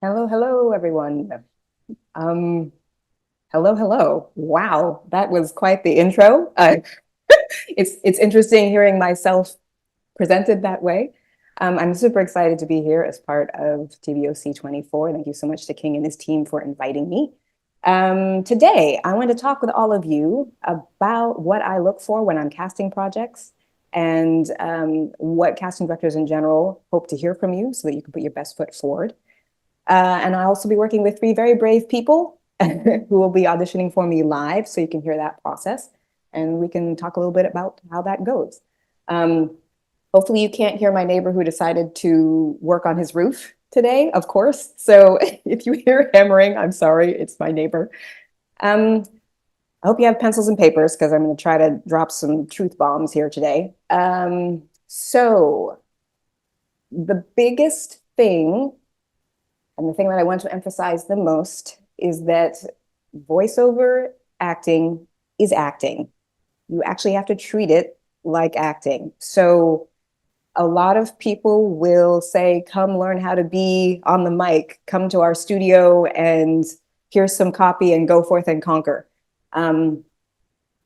Hello, hello, everyone. Um, Hello, hello. Wow, that was quite the intro. It's interesting hearing myself presented that way. I'm super excited to be here as part of TVOC 24. Thank you so much to King and his team for inviting me. Today, I want to talk with all of you about what I look for when I'm casting projects and what casting directors in general hope to hear from you so that you can put your best foot forward. And I'll also be working with three very brave people who will be auditioning for me live, so you can hear that process. And we can talk a little bit about how that goes. Um, Hopefully you can't hear my neighbor who decided to work on his roof today, of course. So if you hear hammering, I'm sorry, it's my neighbor. Um, I hope you have pencils and papers because I'm going to try to drop some truth bombs here today. So the biggest thing and the thing that I want to emphasize the most is that voiceover acting is acting. You actually have to treat it like acting. So a lot of people will say, come learn how to be on the mic, come to our studio and here's some copy and go forth and conquer. Um,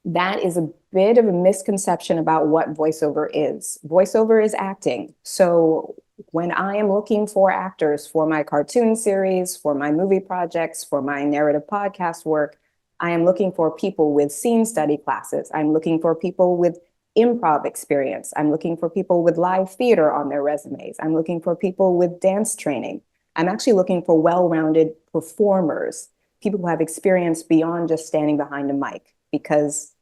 that is a bit of a misconception about what voiceover is. Voiceover is acting. So when I am looking for actors for my cartoon series, for my movie projects, for my narrative podcast work, I am looking for people with scene study classes. I'm looking for people with improv experience. I'm looking for people with live theater on their resumes. I'm looking for people with dance training. I'm actually looking for well-rounded performers, people who have experience beyond just standing behind a mic, because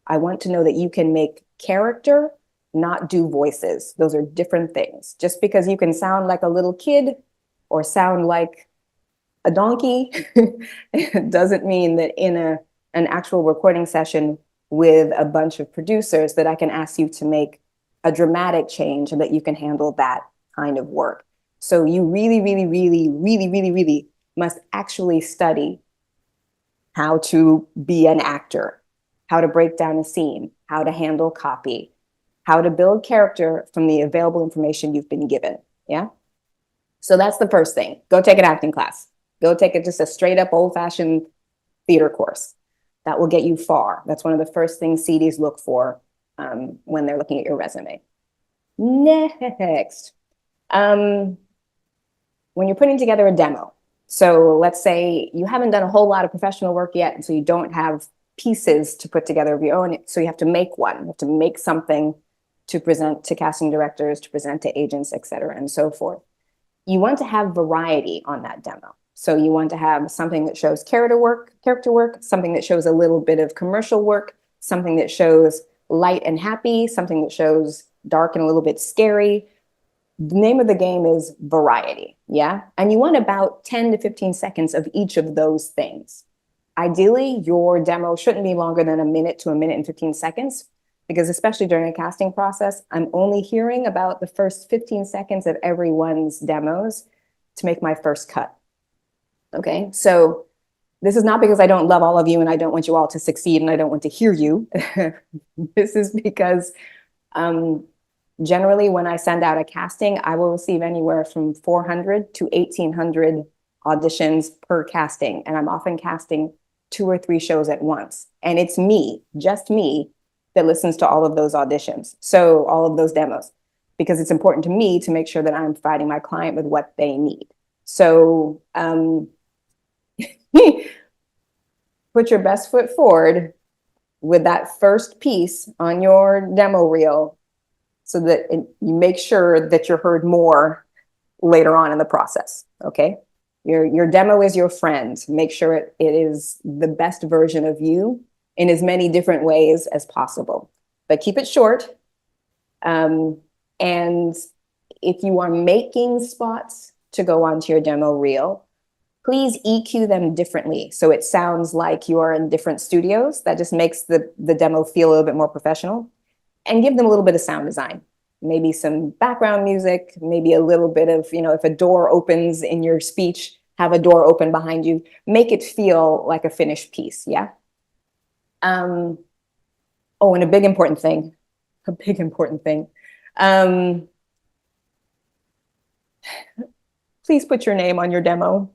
I want to know that you can make character, not do voices. Those are different things. Just because you can sound like a little kid or sound like a donkey doesn't mean that in an actual recording session with a bunch of producers that I can ask you to make a dramatic change and that you can handle that kind of work. So you really, really, really, really, really, really must actually study how to be an actor, how to break down a scene, how to handle copy, how to build character from the available information you've been given. Yeah. So that's the first thing. Go take an acting class. Go take it just a straight up old fashioned theater course. That will get you far. That's one of the first things CDs look for when they're looking at your resume. Next, um, when you're putting together a demo. So let's say you haven't done a whole lot of professional work yet, and so you don't have pieces to put together of your own. So you have to make one. You have to make something to present to casting directors, to present to agents, et cetera, and so forth. You want to have variety on that demo. So you want to have something that shows character work, something that shows a little bit of commercial work, something that shows light and happy, something that shows dark and a little bit scary. The name of the game is variety, yeah? And you want about 10 to 15 seconds of each of those things. Ideally, your demo shouldn't be longer than a minute to a minute and 15 seconds, because especially during a casting process, I'm only hearing about the first 15 seconds of everyone's demos to make my first cut. Okay, so this is not because I don't love all of you and I don't want you all to succeed and I don't want to hear you. This is because um, generally, when I send out a casting, I will receive anywhere from 400 to 1,800 auditions per casting. And I'm often casting 2 or 3 shows at once. And it's me, just me, that listens to all of those auditions. So all of those demos, because it's important to me to make sure that I'm providing my client with what they need. So put your best foot forward with that first piece on your demo reel so that you make sure that you're heard more later on in the process. Okay. Your demo is your friend. Make sure it is the best version of you in as many different ways as possible, but keep it short. And if you are making spots to go onto your demo reel, please EQ them differently so it sounds like you are in different studios. That just makes the demo feel a little bit more professional. And give them a little bit of sound design, maybe some background music, maybe a little bit of, if a door opens in your speech, have a door open behind you, make it feel like a finished piece. Yeah. Oh, and a big important thing, please put your name on your demo.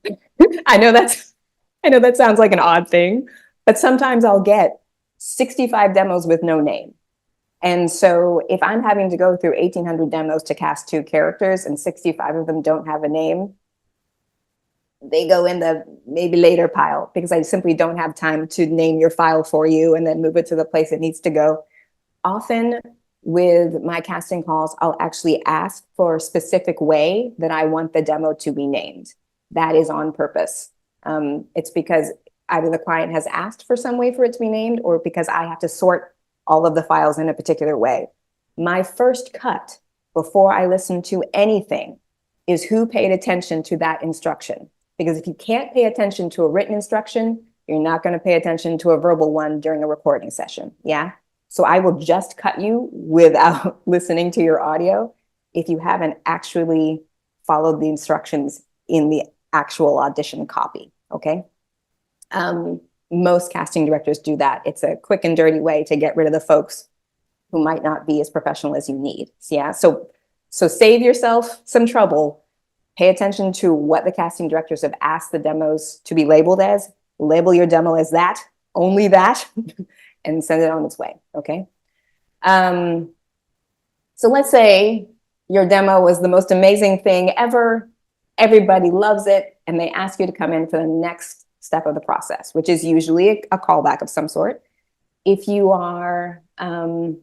I know that sounds like an odd thing, but sometimes I'll get 65 demos with no name. And so if I'm having to go through 1,800 demos to cast 2 characters and 65 of them don't have a name, they go in the maybe later pile because I simply don't have time to name your file for you and then move it to the place it needs to go. Often with my casting calls, I'll actually ask for a specific way that I want the demo to be named. That is on purpose. It's because either the client has asked for some way for it to be named or because I have to sort all of the files in a particular way. My first cut before I listen to anything is who paid attention to that instruction. Because if you can't pay attention to a written instruction, you're not going to pay attention to a verbal one during a recording session. Yeah. So I will just cut you without listening to your audio if you haven't actually followed the instructions in the actual audition copy. Okay. Most casting directors do that. It's a quick and dirty way to get rid of the folks who might not be as professional as you need. Yeah. So save yourself some trouble. Pay attention to what the casting directors have asked the demos to be labeled as. Label your demo as that, only that, and send it on its way, okay? So let's say your demo was the most amazing thing ever. Everybody loves it, and they ask you to come in for the next step of the process, which is usually a callback of some sort. If you are, a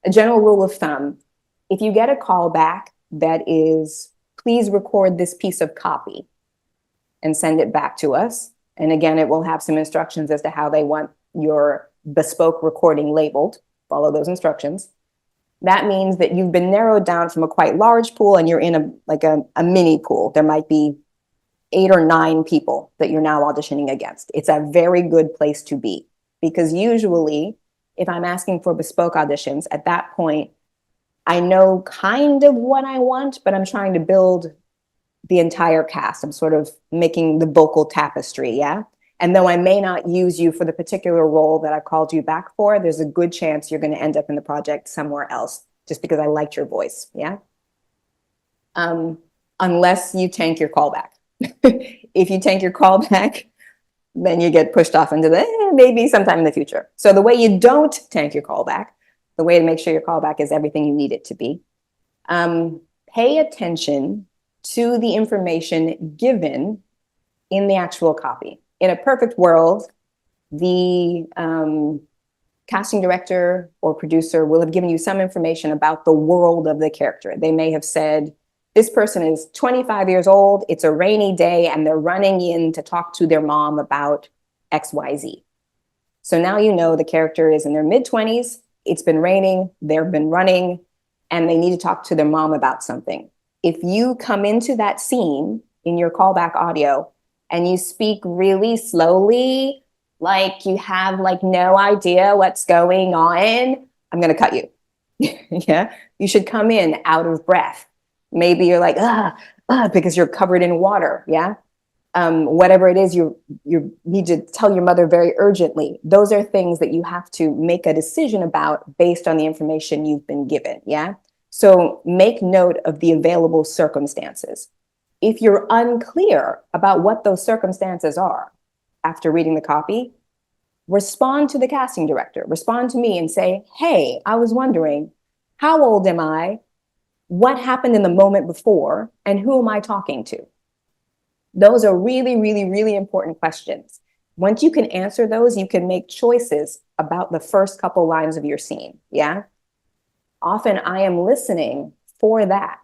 general rule of thumb, if you get a callback that is, please record this piece of copy and send it back to us. And again, it will have some instructions as to how they want your bespoke recording labeled. Follow those instructions. That means that you've been narrowed down from a quite large pool and you're in a mini pool. There might be 8 or 9 people that you're now auditioning against. It's a very good place to be because usually if I'm asking for bespoke auditions at that point, I know kind of what I want, but I'm trying to build the entire cast. I'm sort of making the vocal tapestry, yeah? And though I may not use you for the particular role that I called you back for, there's a good chance you're going to end up in the project somewhere else just because I liked your voice, yeah? Unless you tank your callback. If you tank your callback, then you get pushed off into the maybe sometime in the future. So the way you don't tank your callback, the way to make sure your callback is everything you need it to be. Pay attention to the information given in the actual copy. In a perfect world, the casting director or producer will have given you some information about the world of the character. They may have said, this person is 25 years old, it's a rainy day, and they're running in to talk to their mom about XYZ. So now you know the character is in their mid-20s, it's been raining, they've been running, and they need to talk to their mom about something. If you come into that scene in your callback audio and you speak really slowly, like you have like no idea what's going on, I'm gonna cut you. Yeah, you should come in out of breath. Maybe you're like, because you're covered in water, yeah? Whatever it is you need to tell your mother very urgently. Those are things that you have to make a decision about based on the information you've been given, yeah? So make note of the available circumstances. If you're unclear about what those circumstances are after reading the copy, respond to the casting director, respond to me and say, hey, I was wondering, how old am I? What happened in the moment before? And who am I talking to? Those are really, really, really important questions. Once you can answer those, you can make choices about the first couple lines of your scene, yeah? Often I am listening for that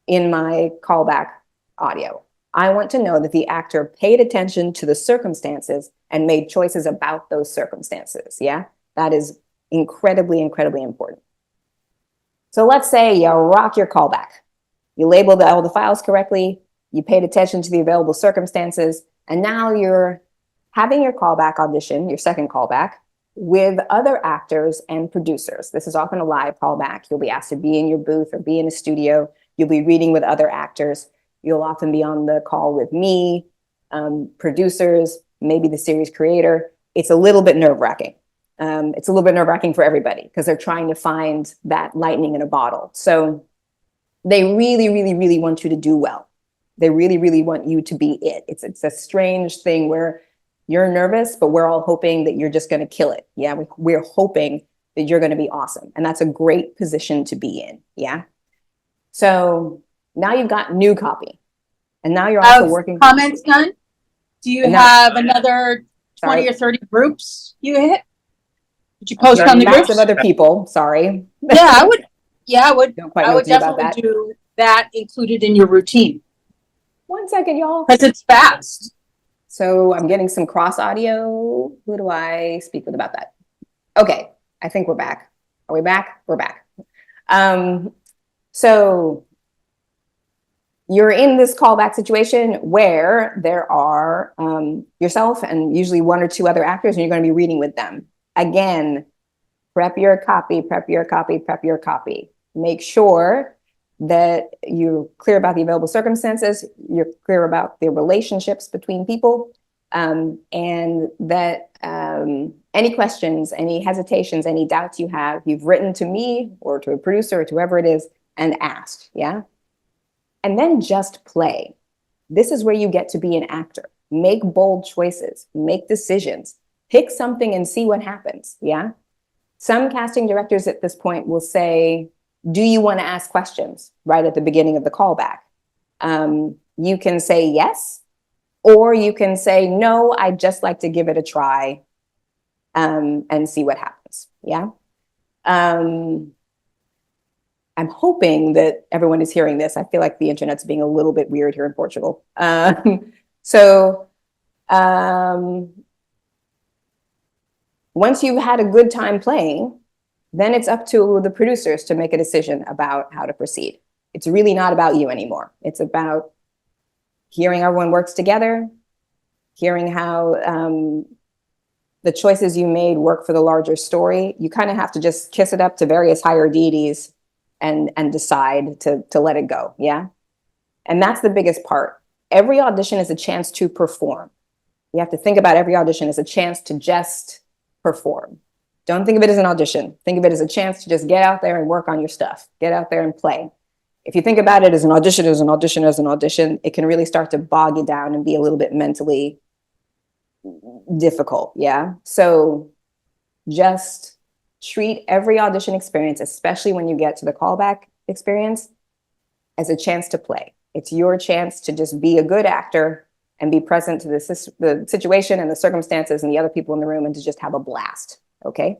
in my callback audio. I want to know that the actor paid attention to the circumstances and made choices about those circumstances, yeah? That is incredibly, incredibly important. So let's say you rock your callback. You labeled all the files correctly, you paid attention to the available circumstances, and now you're having your callback audition, your second callback, with other actors and producers. This is often a live callback. You'll be asked to be in your booth or be in a studio. You'll be reading with other actors. You'll often be on the call with me, producers, maybe the series creator. It's a little bit nerve-wracking. It's a little bit nerve-wracking for everybody because they're trying to find that lightning in a bottle. So They really, really, really want you to do well. They really, really want you to be it. It's a strange thing where you're nervous, but we're all hoping that you're just going to kill it. Yeah, we're hoping that you're going to be awesome. And that's a great position to be in. Yeah. So now you've got new copy. And now you're also working. Comments done? Do you have another 20 or 30 groups you hit? Did you post on the groups? Lots of other people. Sorry. Yeah, I would. Yeah, I would. Don't quite I know would what to do about definitely that. do that included in your routine. 1 second, y'all. Because it's fast. So I'm getting some cross audio. Who do I speak with about that? Okay, I think we're back. Are we back? We're back. So you're in this callback situation where there are yourself and usually 1 or 2 other actors, and you're going to be reading with them. Again, prep your copy, prep your copy, prep your copy. Make sure that you're clear about the available circumstances, you're clear about the relationships between people, and that any questions, any hesitations, any doubts you have, you've written to me or to a producer or to whoever it is and asked, yeah? And then just play. This is where you get to be an actor. Make bold choices, make decisions, pick something and see what happens, yeah? Some casting directors at this point will say, do you want to ask questions right at the beginning of the callback? You can say yes, or you can say, no, I'd just like to give it a try and see what happens, yeah? I'm hoping that everyone is hearing this. I feel like the internet's being a little bit weird here in Portugal. Once you've had a good time playing, then it's up to the producers to make a decision about how to proceed. It's really not about you anymore. It's about hearing everyone works together, hearing how the choices you made work for the larger story. You kind of have to just kiss it up to various higher deities and decide to let it go, yeah? And that's the biggest part. Every audition is a chance to perform. You have to think about every audition as a chance to just perform. Don't think of it as an audition. Think of it as a chance to just get out there and work on your stuff. Get out there and play. If you think about it as an audition, it can really start to bog you down and be a little bit mentally difficult, yeah? So just treat every audition experience, especially when you get to the callback experience, as a chance to play. It's your chance to just be a good actor and be present to the situation and the circumstances and the other people in the room and to just have a blast, okay?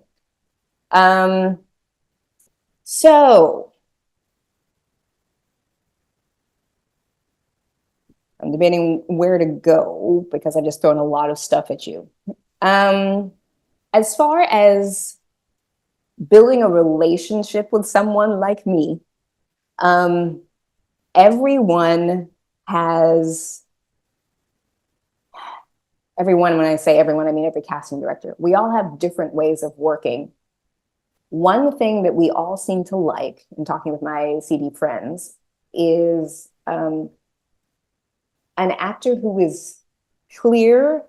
So I'm debating where to go because I've just thrown a lot of stuff at you. As far as building a relationship with someone like me, everyone, when I say everyone, I mean every casting director, we all have different ways of working. One thing that we all seem to like, in talking with my CD friends, is an actor who is clear,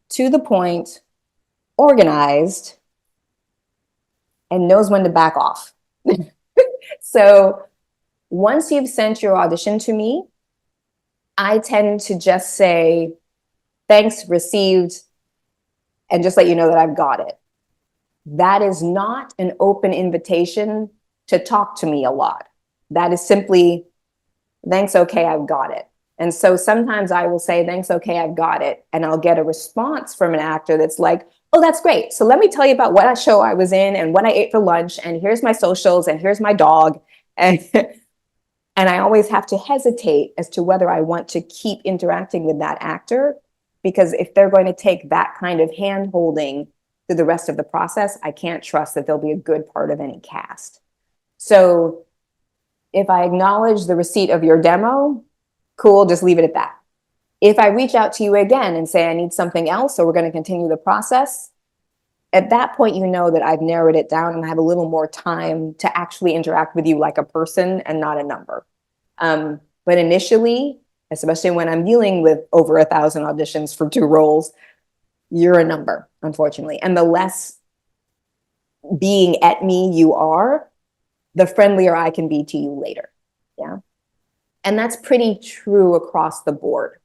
to the point, organized, and knows when to back off. So once you've sent your audition to me, I tend to just say, thanks, received, and just let you know that I've got it. That is not an open invitation to talk to me a lot. That is simply, thanks, okay, I've got it. And so sometimes I will say, thanks, okay, I've got it. And I'll get a response from an actor that's like, oh, that's great. So let me tell you about what show I was in and what I ate for lunch. And here's my socials and here's my dog. And I always have to hesitate as to whether I want to keep interacting with that actor, because if they're going to take that kind of hand-holding through the rest of the process, I can't trust that they'll be a good part of any cast. So if I acknowledge the receipt of your demo, cool, just leave it at that. If I reach out to you again and say I need something else, or we're going to continue the process, at that point, you know that I've narrowed it down and I have a little more time to actually interact with you like a person and not a number. But initially, especially when I'm dealing with over 1,000 auditions for 2 roles, you're a number, unfortunately. And the less being at me you are, the friendlier I can be to you later. Yeah. And that's pretty true across the board.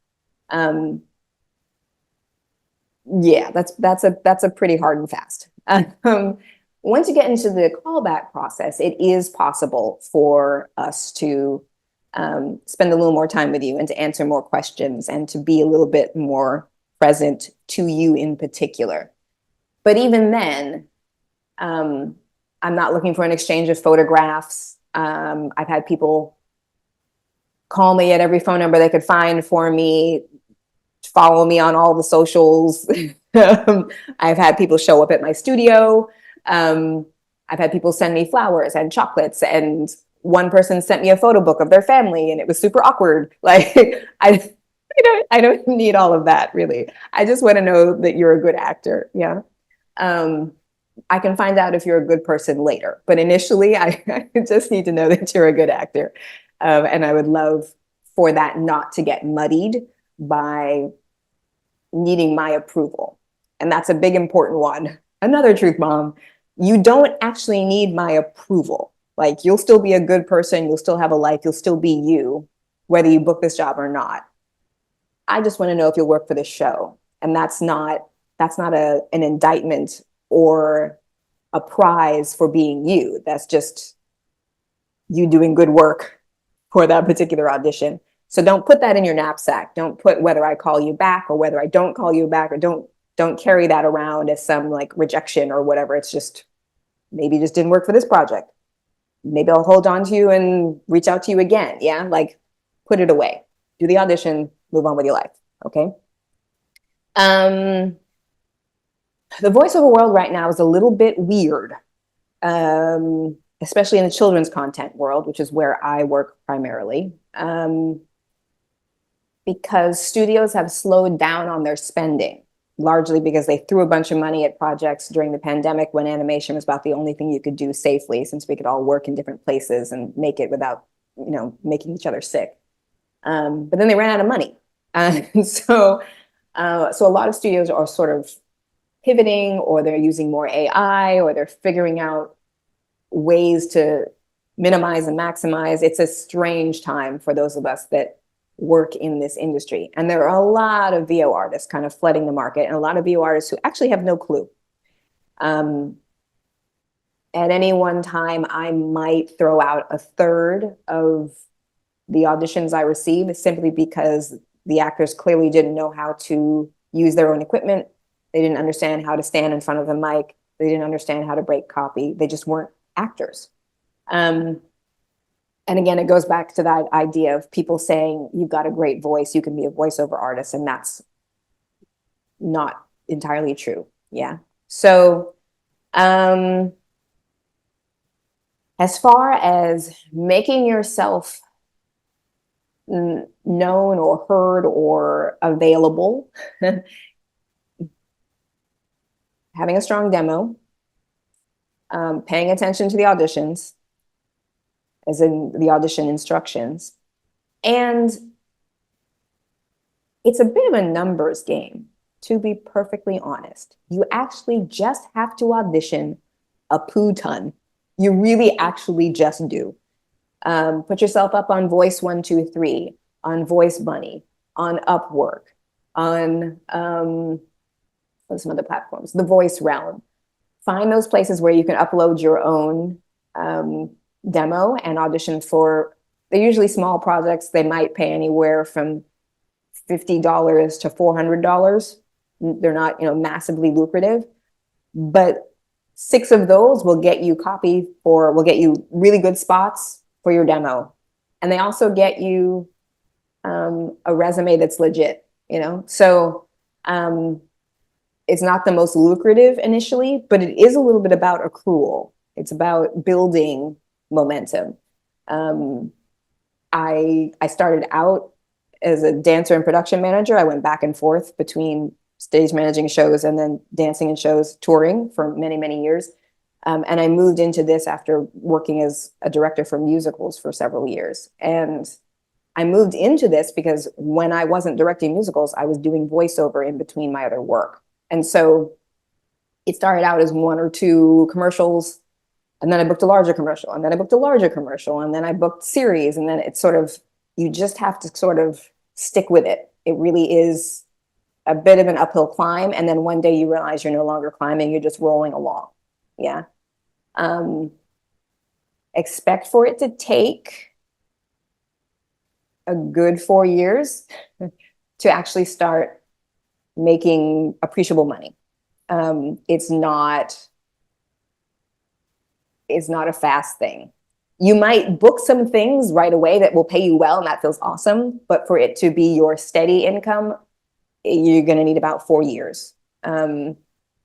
Yeah, that's a pretty hard and fast. Once you get into the callback process, it is possible for us to spend a little more time with you and to answer more questions and to be a little bit more present to you in particular. But even then, I'm not looking for an exchange of photographs. I've had people call me at every phone number they could find for me, follow me on all the socials. I've had people show up at my studio. I've had people send me flowers and chocolates, and one person sent me a photo book of their family, and it was super awkward. Like I don't need all of that, really. I just want to know that you're a good actor. Yeah. I can find out if you're a good person later, but initially I just need to know that you're a good actor. And I would love for that not to get muddied by needing my approval. And that's a big important one. Another truth bomb, you don't actually need my approval. Like, you'll still be a good person, you'll still have a life, you'll still be you, whether you book this job or not. I just want to know if you'll work for this show. And that's not an indictment or a prize for being you. That's just you doing good work for that particular audition. So don't put that in your knapsack. Don't put whether I call you back or whether I don't call you back, or don't carry that around as some like rejection or whatever. It's just, maybe you just didn't work for this project. Maybe I'll hold on to you and reach out to you again. Yeah, like, put it away. Do the audition, move on with your life. Okay. The voiceover world right now is a little bit weird, especially in the children's content world, which is where I work primarily, because studios have slowed down on their spending, largely because they threw a bunch of money at projects during the pandemic when animation was about the only thing you could do safely, since we could all work in different places and make it without, making each other sick. But then they ran out of money. So a lot of studios are sort of pivoting, or they're using more AI, or they're figuring out ways to minimize and maximize. It's a strange time for those of us that work in this industry. And there are a lot of VO artists kind of flooding the market, and a lot of VO artists who actually have no clue. At any one time, I might throw out a third of the auditions I receive, simply because the actors clearly didn't know how to use their own equipment. They didn't understand how to stand in front of the mic. They didn't understand how to break copy. They just weren't actors. And again, it goes back to that idea of people saying, you've got a great voice, you can be a voiceover artist, and that's not entirely true. Yeah. So as far as making yourself known or heard or available, having a strong demo, paying attention to the auditions, as in the audition instructions. And it's a bit of a numbers game, to be perfectly honest. You actually just have to audition a poo ton. You really actually just do. Put yourself up on Voice 123, on Voice Bunny, on Upwork, on some other platforms, the Voice Realm. Find those places where you can upload your own demo and audition for. They're usually small projects. They might pay anywhere from $50 to $400. They're not, massively lucrative, but 6 of those will get you will get you really good spots for your demo. And they also get you a resume that's legit, So it's not the most lucrative initially, but it is a little bit about accrual. It's about building momentum. I started out as a dancer and production manager. I went back and forth between stage managing shows and then dancing in shows, touring for many, many years. And I moved into this after working as a director for musicals for several years. And I moved into this because when I wasn't directing musicals, I was doing voiceover in between my other work. And so it started out as 1 or 2 commercials, and then I booked a larger commercial, and then I booked a larger commercial, and then I booked series, and then it sort of, You just have to sort of stick with it. It really is a bit of an uphill climb. And then one day you realize you're no longer climbing, you're just rolling along. Yeah. Expect for it to take a good 4 years to actually start making appreciable money. It's not a fast thing. You might book some things right away that will pay you well, and that feels awesome. But for it to be your steady income, you're going to need about 4 years. And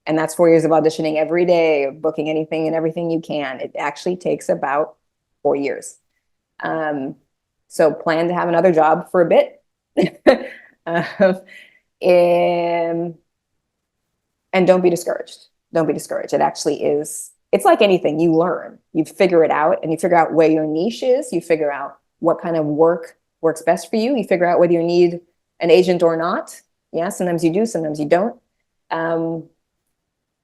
that's 4 years of auditioning every day, of booking anything and everything you can. It actually takes about 4 years. So plan to have another job for a bit. And don't be discouraged. Don't be discouraged. It actually is, it's like anything. You learn, you figure it out, and you figure out where your niche is. You figure out what kind of work works best for you. You figure out whether you need an agent or not. Yeah, sometimes you do, sometimes you don't.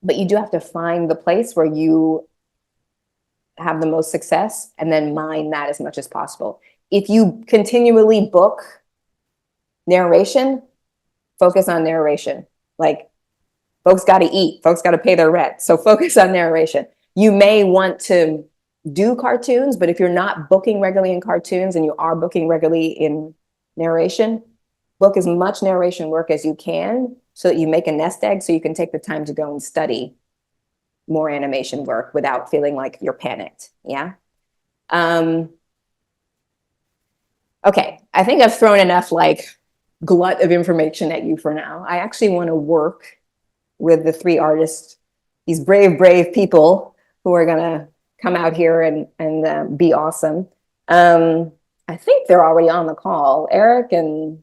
But you do have to find the place where you have the most success and then mine that as much as possible. If you continually book narration, focus on narration. Like, folks got to eat, folks got to pay their rent. So focus on narration. You may want to do cartoons, but if you're not booking regularly in cartoons and you are booking regularly in narration, book as much narration work as you can so that you make a nest egg so you can take the time to go and study more animation work without feeling like you're panicked. Yeah. Okay, I think I've thrown enough like glut of information at you for now. I actually want to work with the 3 artists, these brave, brave people who are gonna come out here and be awesome. I think they're already on the call. Eric and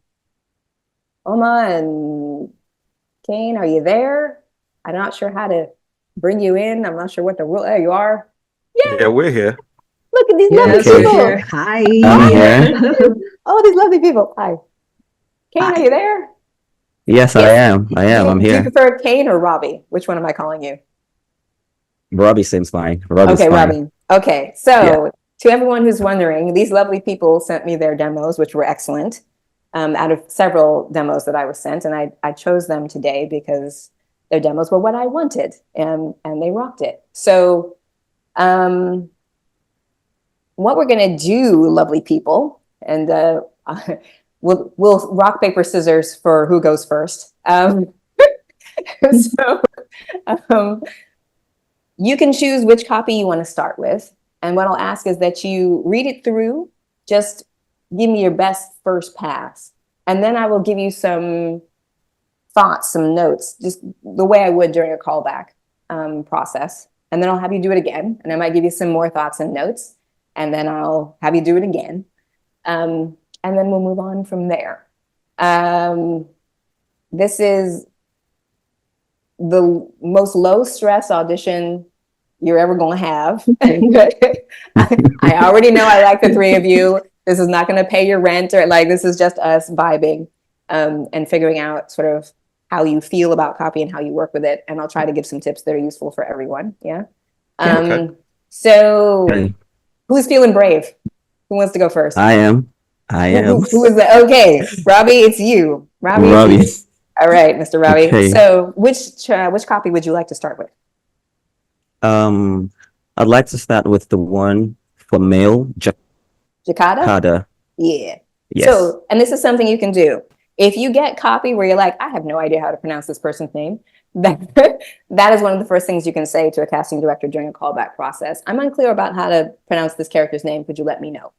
Oma and Kane, are you there? I'm not sure how to bring you in. I'm not sure what the rule. There you are. Yeah, we're here. Look at these lovely people. Hi. Oh, these lovely people. Hi. Kane, are you there? Yes, I am. I'm Do you here. prefer Kane or Robbie? Which one am I calling you? Robbie seems fine. Robbie's Okay, fine. Robbie. Okay, so to everyone who's wondering, these lovely people sent me their demos, which were excellent, out of several demos that I was sent, and I chose them today because their demos were what I wanted, and they rocked it. So, what we're gonna do, lovely people, and we'll rock paper scissors for who goes first. So. You can choose which copy you want to start with. And what I'll ask is that you read it through, just give me your best first pass. And then I will give you some thoughts, some notes, just the way I would during a callback process. And then I'll have you do it again. And I might give you some more thoughts and notes. And then I'll have you do it again. And then we'll move on from there. This is the most low stress audition you're ever going to have. I already know I like the 3 of you. This is not going to pay your rent, or like, this is just us vibing and figuring out sort of how you feel about copy and how you work with it. And I'll try to give some tips that are useful for everyone. Yeah. Okay. So Okay. who's feeling brave? Who wants to go first? I am. Who is that? Okay, Robbie, it's you. Robbie. It's you. All right, Mr. Robbie. Okay. So which copy would you like to start with? I'd like to start with the one for male, Jacada? Jacada. Yeah. Yes. So, and this is something you can do. If you get copy where you're like, I have no idea how to pronounce this person's name, that is one of the first things you can say to a casting director during a callback process. I'm unclear about how to pronounce this character's name. Could you let me know?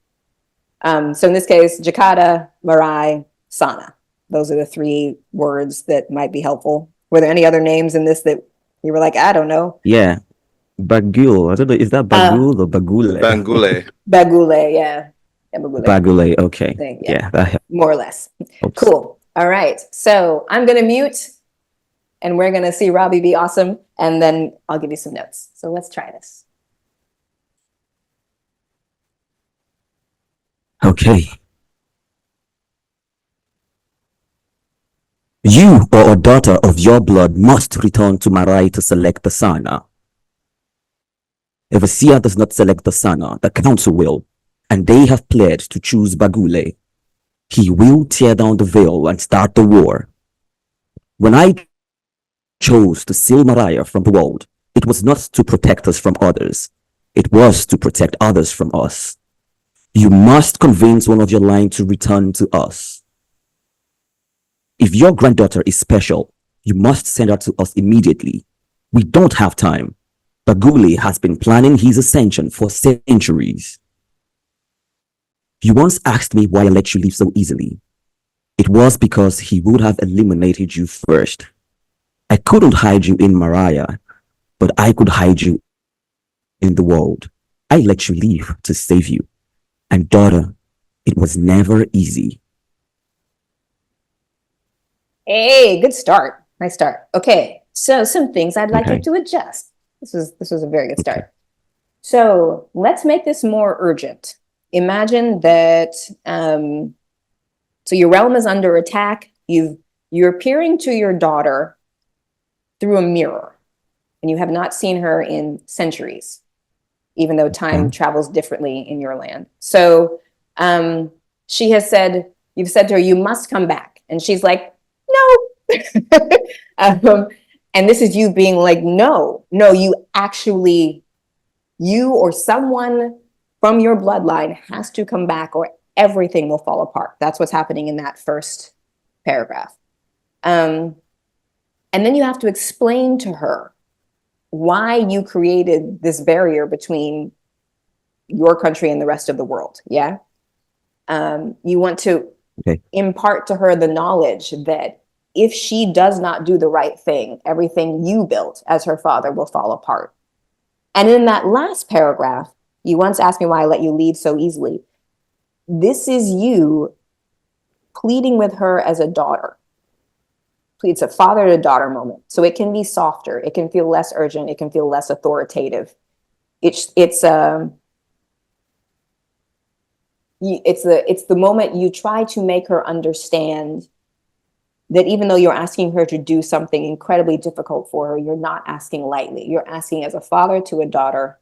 So in this case, Jacada, Marai, Sana. Those are the 3 words that might be helpful. Were there any other names in this that you were like, I don't know? Yeah. Bagul. I don't know. Is that Bagul or Bagule? Bangule. Bagule, yeah. Bagule. Bagule. Okay. Yeah. That More or less. helps. Cool. All right. So I'm going to mute and we're going to see Robbie be awesome. And then I'll give you some notes. So let's try this. Okay. You or a daughter of your blood must return to Marai to select the Sana. If a seer does not select the Sana, the council will, and they have pledged to choose Bagule. He will tear down the veil and start the war. When I chose to seal Mariah from the world, it was not to protect us from others. It was to protect others from us. You must convince one of your line to return to us. If your granddaughter is special, you must send her to us immediately. We don't have time. Baguli has been planning his ascension for centuries. You once asked me why I let you leave so easily. It was because he would have eliminated you first. I couldn't hide you in Mariah, but I could hide you in the world. I let you leave to save you. And daughter, it was never easy. Hey, good start. Nice start. Okay, so some things I'd like you to adjust. This was a very good start. So let's make this more urgent. Imagine that so your realm is under attack. You're appearing to your daughter through a mirror, and you have not seen her in centuries, even though time travels differently in your land. So she has said, you've said to her, you must come back. And she's like, no. And this is you being like, no, you actually, you or someone from your bloodline has to come back or everything will fall apart. That's what's happening in that first paragraph. And then you have to explain to her why you created this barrier between your country and the rest of the world. Yeah. You want to impart to her the knowledge that if she does not do the right thing, everything you built as her father will fall apart. And in that last paragraph, you once asked me why I let you leave so easily. This is you pleading with her as a daughter. It's a father to daughter moment. So it can be softer. It can feel less urgent. It can feel less authoritative. It's the moment you try to make her understand that even though you're asking her to do something incredibly difficult for her, you're not asking lightly. You're asking as a father to a daughter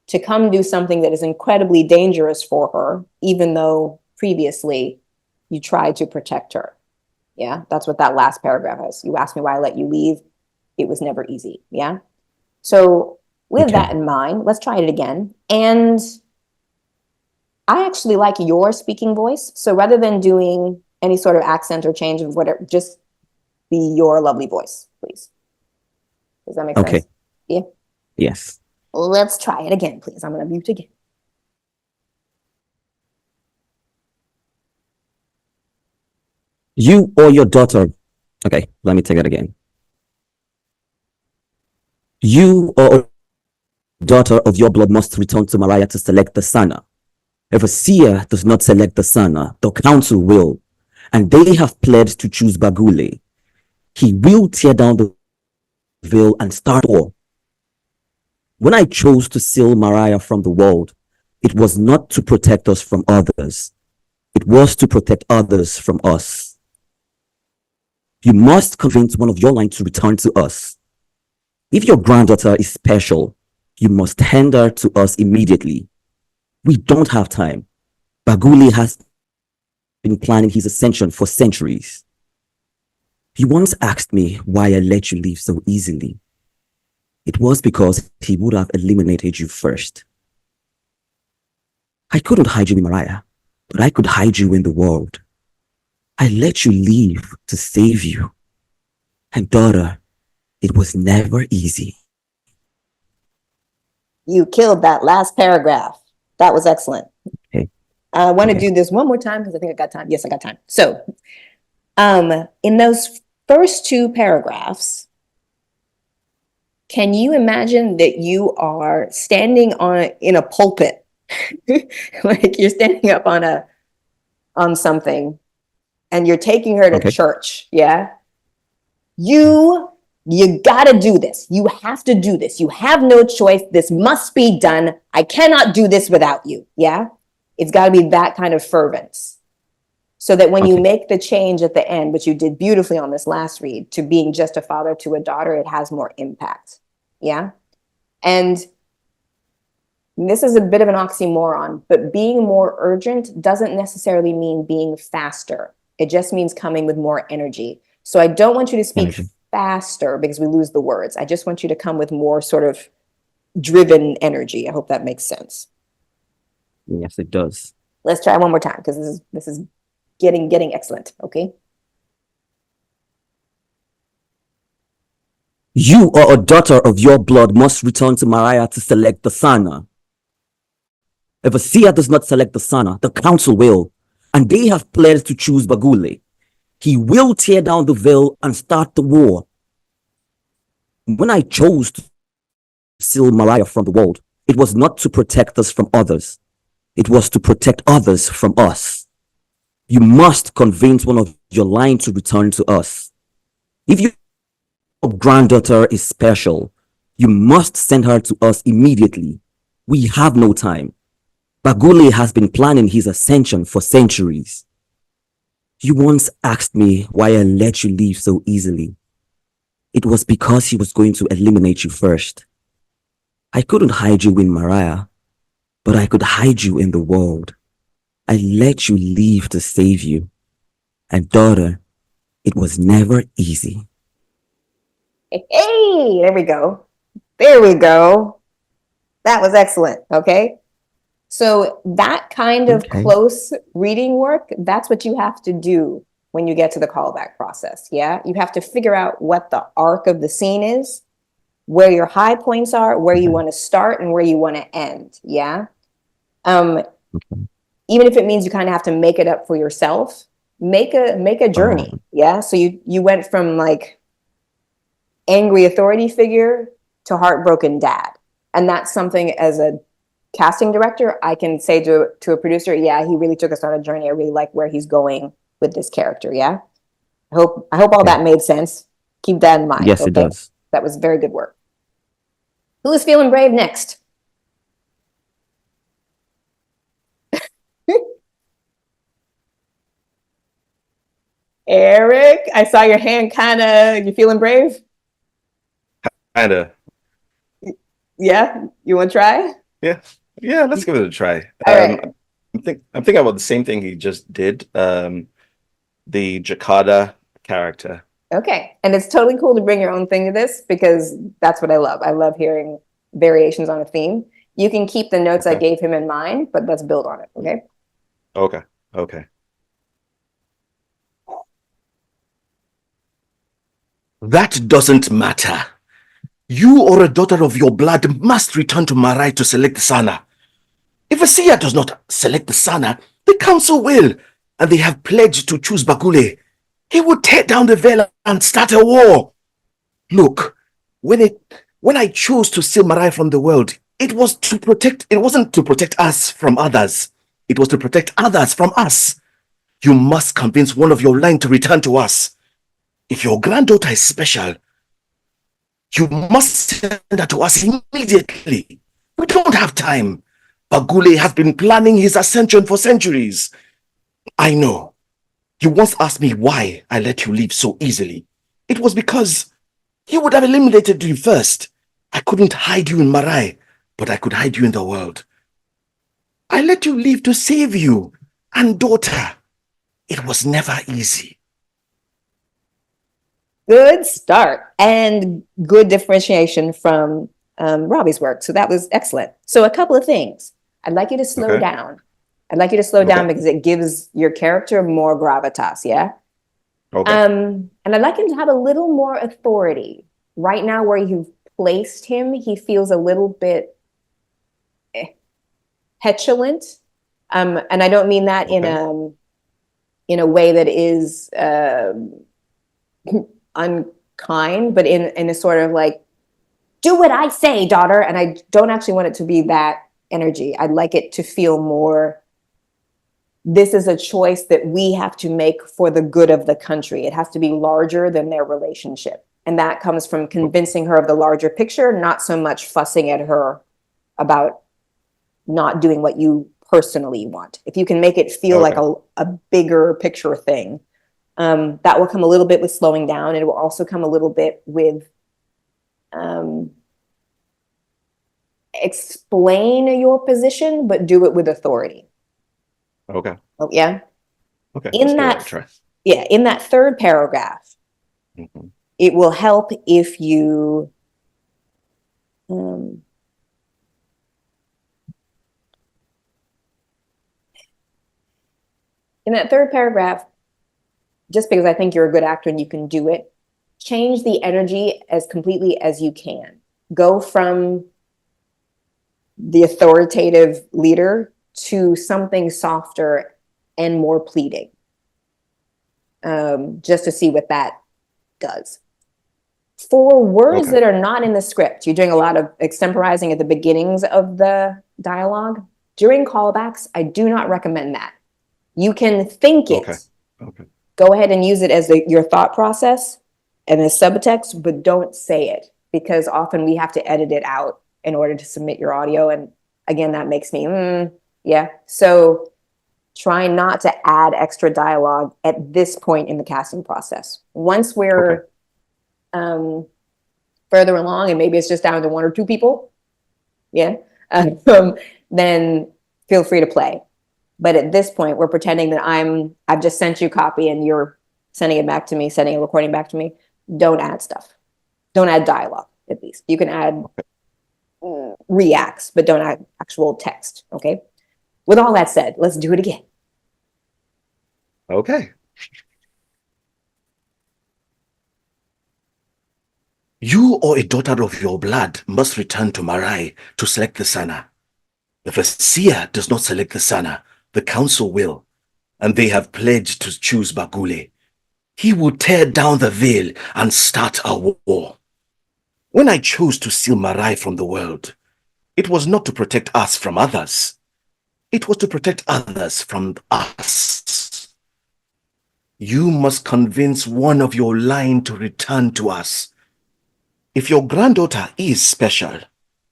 to come do something that is incredibly dangerous for her, even though previously you tried to protect her. Yeah, that's what that last paragraph is. You asked me why I let you leave. It was never easy. Yeah. So with that in mind, let's try it again. And I actually like your speaking voice. So rather than doing any sort of accent or change of whatever, just be your lovely voice, please. Does that make sense? Yeah. Yes. Let's try it again, please. I'm going to mute again. You or your daughter. Okay, let me take it again. You or daughter of your blood must return to Mariah to select the Sana. If a seer does not select the Sana, the council will, and they have pledged to choose Bagule. He will tear down the veil and start war. When I chose to seal Mariah from the world, it was not to protect us from others. It was to protect others from us. You must convince one of your line to return to us. If your granddaughter is special, you must hand her to us immediately. We don't have time. Baguli has been planning his ascension for centuries. You once asked me why I let you leave so easily. It was because he would have eliminated you first. I couldn't hide you in Mariah, but I could hide you in the world. I let you leave to save you. And daughter, it was never easy. You killed that last paragraph. That was excellent. Okay. I want to do this one more time because I think I got time. Yes, I got time. So in those first two paragraphs, can you imagine that you are standing in a pulpit? Like you're standing up on something and you're taking her to church. Yeah. You got to do this. You have to do this. You have no choice. This must be done. I cannot do this without you. Yeah. It's got to be that kind of fervence. So that when you make the change at the end, which you did beautifully on this last read, to being just a father to a daughter, it has more impact. Yeah. And this is a bit of an oxymoron, but being more urgent doesn't necessarily mean being faster. It just means coming with more energy. So I don't want you to speak faster because we lose the words. I just want you to come with more sort of driven energy. I hope that makes sense. Yes, it does. Let's try one more time because this is getting excellent. Okay. You or a daughter of your blood must return to Mariah to select the Sana. If a seer does not select the Sana, the council will, and they have pledged to choose Bagule. He will tear down the veil and start the war. When I chose to seal Mariah from the world, it was not to protect us from others. It was to protect others from us. You must convince one of your line to return to us. If your granddaughter is special, you must send her to us immediately. We have no time. Bagule has been planning his ascension for centuries. You once asked me why I let you leave so easily. It was because he was going to eliminate you first. I couldn't hide you in Mariah, but I could hide you in the world. I let you leave to save you. And daughter, it was never easy. Hey, there we go. There we go. That was excellent. Okay. So that kind of close reading work, that's what you have to do when you get to the callback process. Yeah. You have to figure out what the arc of the scene is, where your high points are, where you want to start and where you want to end. Yeah. Even if it means you kind of have to make it up for yourself, make a journey. Yeah. So you went from like angry authority figure to heartbroken dad. And that's something as a casting director, I can say to a producer, yeah, he really took us on a journey. I really like where he's going with this character. Yeah. I hope all that made sense. Keep that in mind. Yes, it does. That was very good work. Who is feeling brave next? Eric, I saw your hand you feeling brave? Kinda. Yeah, you want to try? Yeah, let's give it a try. All right. I'm thinking about the same thing he just did. The Jakarta character. Okay, and it's totally cool to bring your own thing to this because that's what I love. I love hearing variations on a theme. You can keep the notes I gave him in mind, but let's build on it, okay? Okay. That doesn't matter. You or a daughter of your blood must return to Marai to select the Sana. If a seer does not select the Sana, the council will, and they have pledged to choose Bagule. He will tear down the veil and start a war. Look, when I chose to seal Marai from the world, it wasn't to protect us from others. It was to protect others from us. You must convince one of your line to return to us. If your granddaughter is special, you must send her to us immediately. We don't have time. Bagule has been planning his ascension for centuries. I know. You once asked me why I let you leave so easily. It was because he would have eliminated you first. I couldn't hide you in Marai, but I could hide you in the world. I let you leave to save you. And daughter, it was never easy. Good start and good differentiation from Robbie's work. So that was excellent. So a couple of things. I'd like you to slow down. I'd like you to slow down because it gives your character more gravitas, yeah? Okay. And I'd like him to have a little more authority. Right now where you've placed him, he feels a little bit petulant. And I don't mean that in a way that is unkind, but in a sort of like, do what I say, daughter. And I don't actually want it to be that energy. I'd like it to feel more, this is a choice that we have to make for the good of the country. It has to be larger than their relationship. And that comes from convincing her of the larger picture, not so much fussing at her about not doing what you personally want. If you can make it feel like a bigger picture thing, that will come a little bit with slowing down. And it will also come a little bit with explain your position, but do it with authority. Okay. Oh, yeah. Okay. In let's give it that, a try. yeah, in that third paragraph, Mhm. it will help if you in that third paragraph, just because I think you're a good actor and you can do it, change the energy as completely as you can. Go from the authoritative leader to something softer and more pleading, just to see what that does. For words Okay. that are not in the script, you're doing a lot of extemporizing at the beginnings of the dialogue. During callbacks, I do not recommend that. You can think it. Okay. Okay. Go ahead and use it as your thought process and as subtext, but don't say it, because often we have to edit it out in order to submit your audio. And again, that makes me, yeah. So try not to add extra dialogue at this point in the casting process. Once we're further along, and maybe it's just down to 1 or 2 people, yeah, then feel free to play. But at this point, we're pretending that I've just sent you a copy and you're sending it back to me, sending a recording back to me. Don't add stuff. Don't add dialogue, at least. You can add reacts, but don't add actual text, okay? With all that said, let's do it again. Okay. You or a daughter of your blood must return to Marai to select the Sana. If a seer does not select the Sana, the council will, and they have pledged to choose Bagule. He will tear down the veil and start a war. When I chose to seal Marai from the world, it was not to protect us from others. It was to protect others from us. You must convince one of your line to return to us. If your granddaughter is special,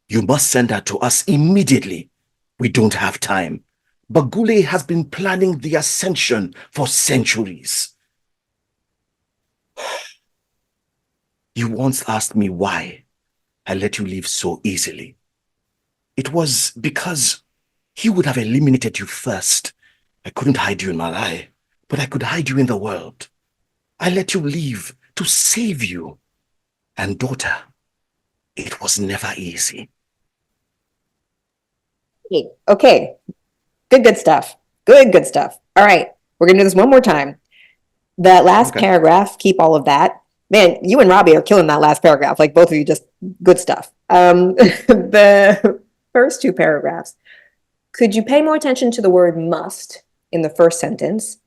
you must send her to us immediately. We don't have time. Bagule has been planning the ascension for centuries. You once asked me why I let you leave so easily. It was because he would have eliminated you first. I couldn't hide you in Malai, but I could hide you in the world. I let you leave to save you. And daughter, it was never easy. Okay. Good stuff. Good stuff. All right. We're going to do this one more time. That last paragraph, keep all of that. Man, you and Robbie are killing that last paragraph. Like both of you, just good stuff. The first 2 paragraphs. Could you pay more attention to the word must in the first sentence?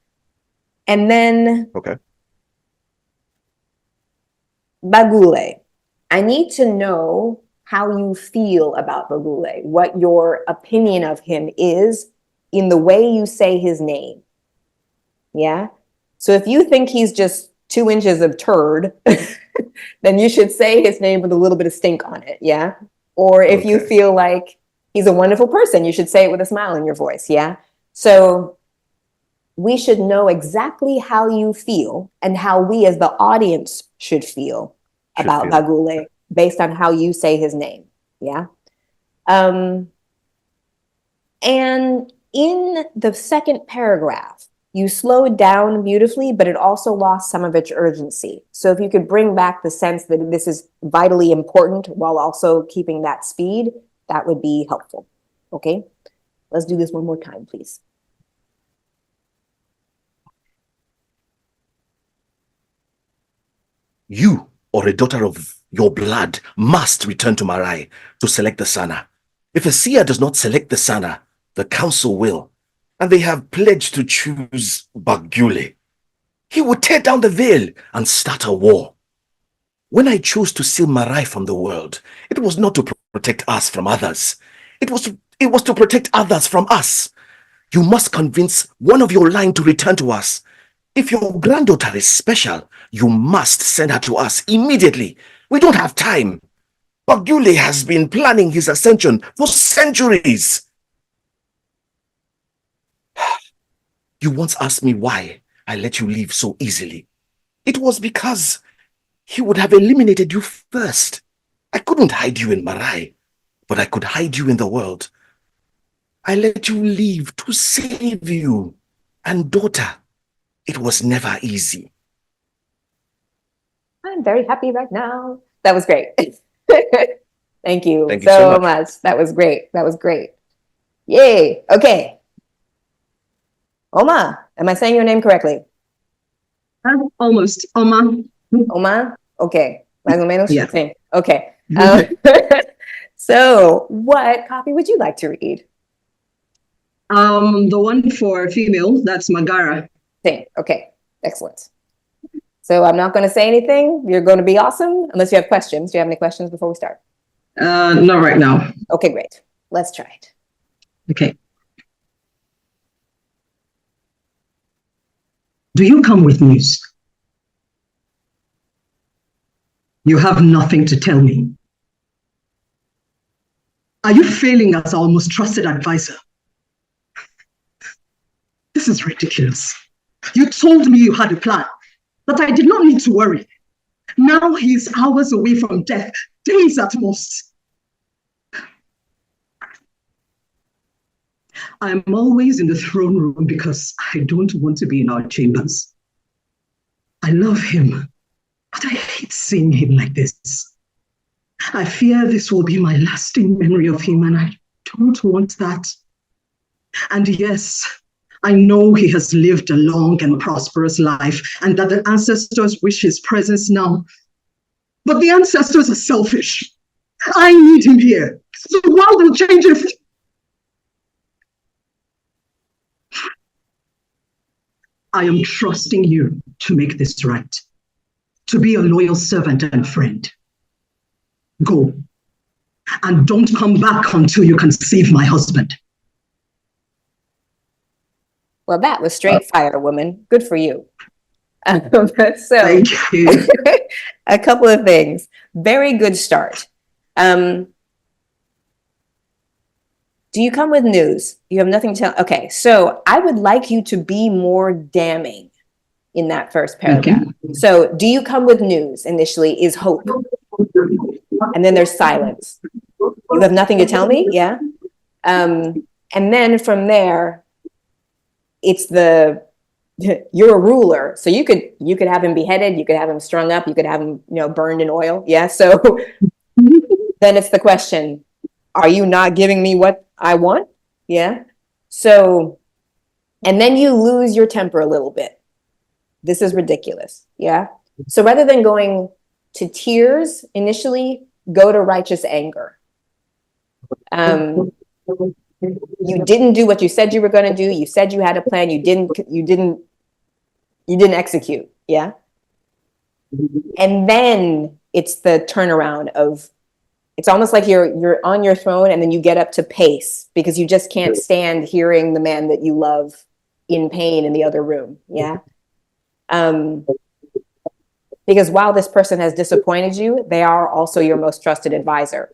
And then Bagule. I need to know how you feel about Bagule, what your opinion of him is in the way you say his name. Yeah? So if you think he's just 2 inches of turd, then you should say his name with a little bit of stink on it. Yeah? Or if you feel like he's a wonderful person, you should say it with a smile in your voice. Yeah? So we should know exactly how you feel and how we as the audience should feel about Bagule based on how you say his name. Yeah. And in the second paragraph, you slowed down beautifully, but it also lost some of its urgency. So if you could bring back the sense that this is vitally important while also keeping that speed, that would be helpful. Okay. Let's do this one more time, please. You or a daughter of your blood must return to Marai to select the Sana. If a seer does not select the Sana, the council will, and they have pledged to choose Bagule. He will tear down the veil and start a war. When I chose to seal Marai from the world, it was not to protect us from others. It was to protect others from us. You must convince one of your line to return to us. If your granddaughter is special, you must send her to us immediately. We don't have time. Bagule has been planning his ascension for centuries. You once asked me why I let you leave so easily. It was because he would have eliminated you first. I couldn't hide you in Marai, but I could hide you in the world. I let you leave to save you. And daughter, it was never easy. I'm very happy right now. That was great. Thank you, Thank you so much. much. That was great. That was great. Yay. Okay. Oma, am I saying your name correctly? Almost. Oma. Oma? Okay. Más o menos? Yeah. Sí. Okay. So what copy would you like to read? The one for female, that's Magara. Sí. Okay. Excellent. So I'm not going to say anything. You're going to be awesome unless you have questions. Do you have any questions before we start? Not right now. Okay, great. Let's try it. Okay. Do you come with news? You have nothing to tell me. Are you failing as our most trusted advisor? This is ridiculous. You told me you had a plan, that I did not need to worry. Now he is hours away from death, days at most. I am always in the throne room because I don't want to be in our chambers. I love him, but I hate seeing him like this. I fear this will be my lasting memory of him, and I don't want that. And yes, I know he has lived a long and prosperous life, and that the ancestors wish his presence now. But the ancestors are selfish. I need him here. The world will change if... I am trusting you to make this right, to be a loyal servant and friend. Go, and don't come back until you can save my husband. Well, that was straight fire, woman. Good for you. So, Thank you. a couple of things. Very good start. Do you come with news? You have nothing to tell. Okay, so I would like you to be more damning in that first paragraph. Okay. So, do you come with news? Initially, is hope, and then there's silence. You have nothing to tell me, yeah. And then from there, it's the you're a ruler, so you could have him beheaded, you could have him strung up, you could have him burned in oil, yeah. So then it's the question: are you not giving me what I want? Yeah. So, and then you lose your temper a little bit. This is ridiculous, yeah. So rather than going to tears initially, go to righteous anger. You didn't do what you said you were going to do. You said you had a plan. You didn't execute. Yeah. And then it's the turnaround of, it's almost like you're on your throne and then you get up to pace because you just can't stand hearing the man that you love in pain in the other room. Yeah. Because while this person has disappointed you, they are also your most trusted advisor.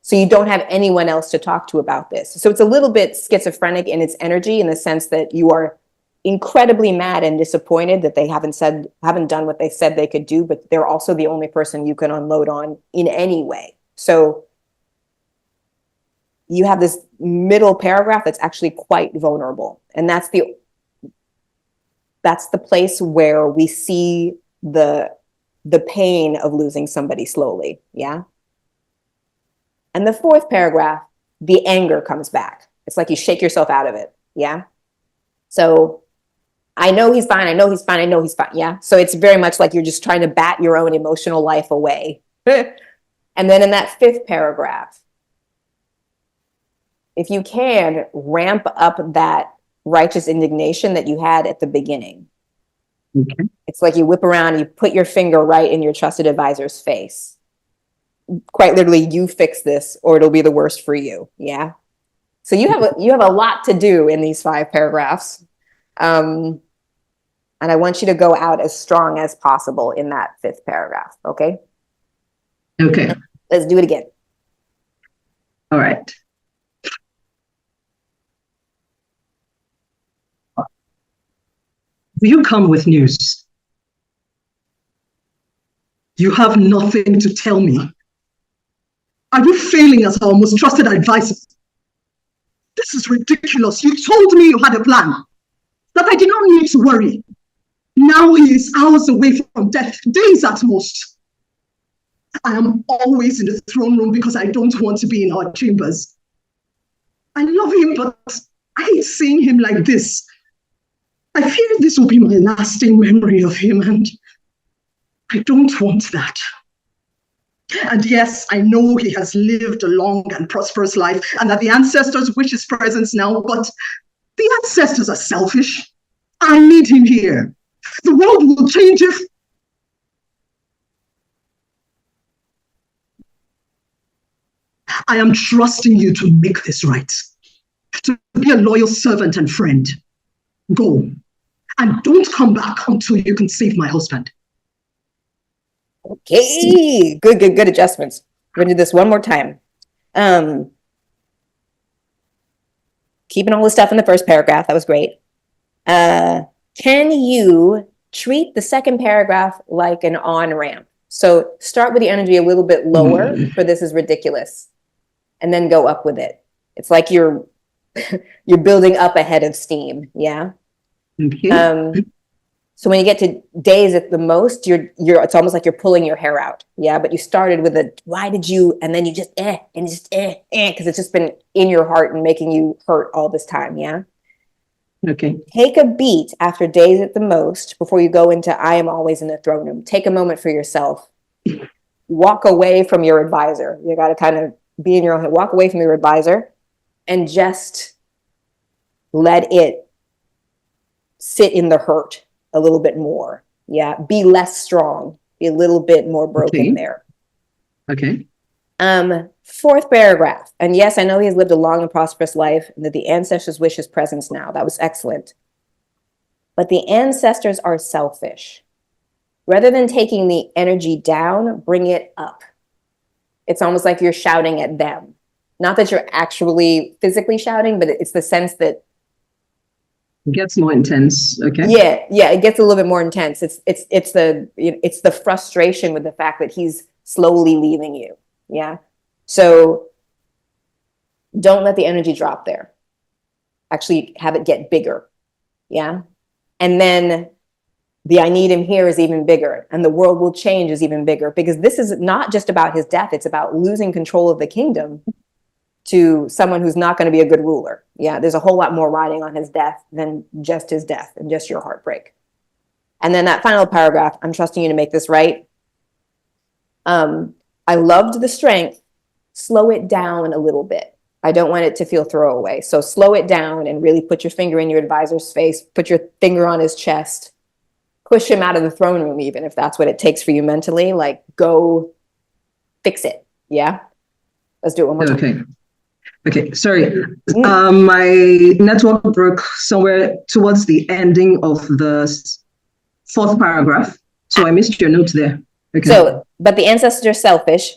So you don't have anyone else to talk to about this. So it's a little bit schizophrenic in its energy, in the sense that you are incredibly mad and disappointed that they haven't done what they said they could do, but they're also the only person you can unload on in any way. So you have this middle paragraph that's actually quite vulnerable. And that's the place where we see the pain of losing somebody slowly. Yeah. And the fourth paragraph, the anger comes back. It's like you shake yourself out of it. Yeah. So I know he's fine. I know he's fine. I know he's fine. Yeah. So it's very much like you're just trying to bat your own emotional life away. And then in that fifth paragraph, if you can, ramp up that righteous indignation that you had at the beginning. Okay. It's like you whip around and you put your finger right in your trusted advisor's face. Quite literally, you fix this or it'll be the worst for you. Yeah. So you have a lot to do in these 5 paragraphs. And I want you to go out as strong as possible in that 5th paragraph. Okay. Okay. Let's do it again. All right. Do you come with news? You have nothing to tell me. Are you failing as our most trusted advisor? This is ridiculous. You told me you had a plan, that I did not need to worry. Now he is hours away from death, days at most. I am always in the throne room because I don't want to be in our chambers. I love him, but I hate seeing him like this. I fear this will be my lasting memory of him, and I don't want that. And yes, I know he has lived a long and prosperous life, and that the ancestors wish his presence now, but the ancestors are selfish. I need him here. The world will change if... I am trusting you to make this right, to be a loyal servant and friend. Go, and don't come back until you can save my husband. Okay, good adjustments. We're gonna do this one more time. Keeping all the stuff in the first paragraph, that was great. Can you treat the second paragraph like an on-ramp? So start with the energy a little bit lower for this is ridiculous, and then go up with it. It's like you're building up a head of steam, yeah? Okay. So when you get to days at the most, it's almost like you're pulling your hair out, yeah? But you started with a, why did you, and then you just, because it's just been in your heart and making you hurt all this time, yeah? Okay. Take a beat after days at the most before you go into I am always in the throne room. Take a moment for yourself. Walk away from your advisor. You got to kind of be in your own head. Walk away from your advisor and just let it sit in the hurt a little bit more. Yeah. Be less strong. Be a little bit more broken there. Okay. Fourth paragraph. And yes, I know he has lived a long and prosperous life and that the ancestors wish his presence now. That was excellent. But the ancestors are selfish. Rather than taking the energy down, bring it up. It's almost like you're shouting at them. Not that you're actually physically shouting, but it's the sense that it gets more intense. Okay. Yeah, it gets a little bit more intense. It's the frustration with the fact that he's slowly leaving you. Yeah. So don't let the energy drop there. Actually have it get bigger. Yeah. And then the I need him here is even bigger, and the world will change is even bigger, because this is not just about his death. It's about losing control of the kingdom to someone who's not going to be a good ruler. Yeah, there's a whole lot more riding on his death than just his death and just your heartbreak. And then that final paragraph, I'm trusting you to make this right. I loved the strength. Slow it down a little bit. I don't want it to feel throwaway. So slow it down and really put your finger in your advisor's face, put your finger on his chest, push him out of the throne room, even if that's what it takes for you mentally. Like, go fix it. Yeah. Let's do it one more time. Okay, sorry. My network broke somewhere towards the ending of the fourth paragraph. So I missed your note there. Okay. So, but the ancestors are selfish.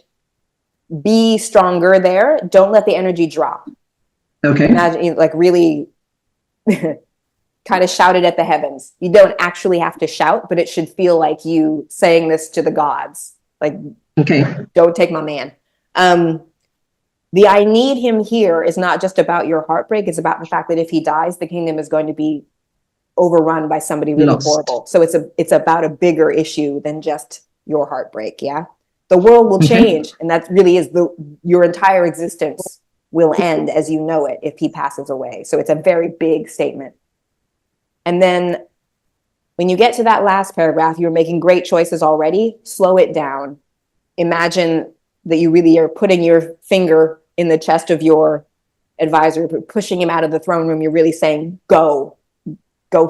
Be stronger there. Don't let the energy drop. Okay. Imagine, like, really kind of shout it at the heavens. You don't actually have to shout, but it should feel like you saying this to the gods. Like, okay, don't take my man. The I need him here is not just about your heartbreak. It's about the fact that if he dies, the kingdom is going to be overrun by somebody really horrible. So it's about a bigger issue than just your heartbreak. Yeah. The world will change. And that really is your entire existence will end as you know it if he passes away. So it's a very big statement. And then when you get to that last paragraph, you're making great choices already. Slow it down. Imagine that you really are putting your finger in the chest of your advisor, pushing him out of the throne room. You're really saying, go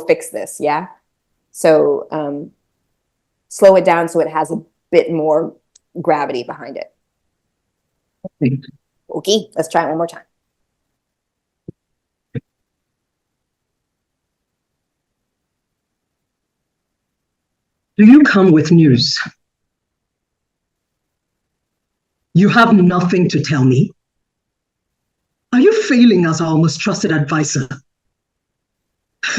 fix this. Yeah. So slow it down so it has a bit more gravity behind it. Okay, let's try it one more time. Do you come with news? You have nothing to tell me? Are you failing as our most trusted advisor?